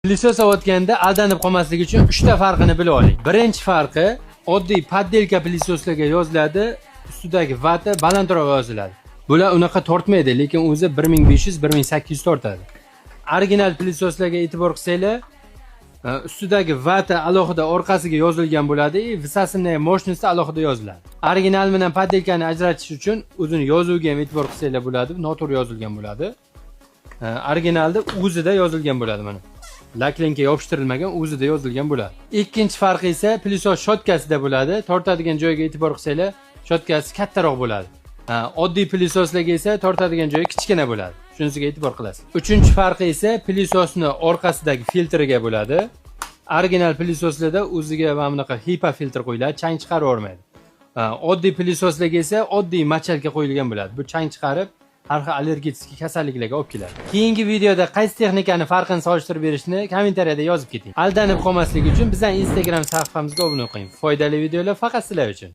Pilisos ovutganda aldanib qolmaslik uchun 3 ta farqini bilib oling. Birinchi farqi, oddiy poddelka pilisoslarga yoziladi, ustidagi vati balandroq yoziladi. Bular unaqa tortmaydi, lekin o'zi 1500-1800 tortadi. Original pilisoslarga e'tibor qilsanglar, ustidagi vati alohida orqasiga yozilgan bo'ladi, visasini ham moshnisi alohida yoziladi. Original bilan poddelkani ajratish uchun o'zini yozuviga ham e'tibor qilsanglar bo'ladi, noto'g'ri yozilgan bo'ladi. Originalda o'zida yozilgan bo'ladi mana. Laklinga yopishtirilmagan, o'zida yozilgan bo'ladi. Ikkinchi farqi esa pilisos shotkasida bo'ladi. Tortadigan joyiga e'tibor qilsanglar, shotkasi kattaroq bo'ladi. Oddiy pilisoslarga esa tortadigan joyi kichkina bo'ladi. Shunisiga e'tibor qilasiz. Uchinchi farqi esa pilisosni orqasidagi filtriga bo'ladi. Original pilisoslarda o'ziga mana bunaqa HEPA filtr qo'yiladi, chang chiqarib yormaydi. Oddiy pilisoslarga esa oddiy machalka qo'yilgan bo'ladi. Bu chang chiqarib har xil allergik kasalliklarga olib keladi. Keyingi videoda qaysi texnikani farqini solishtirib berishni kommentariyada yozib keting. Aldanib qolmaslik uchun bizning Instagram sahifamizga obuna qiling. Foydali videolar faqat sizlar uchun.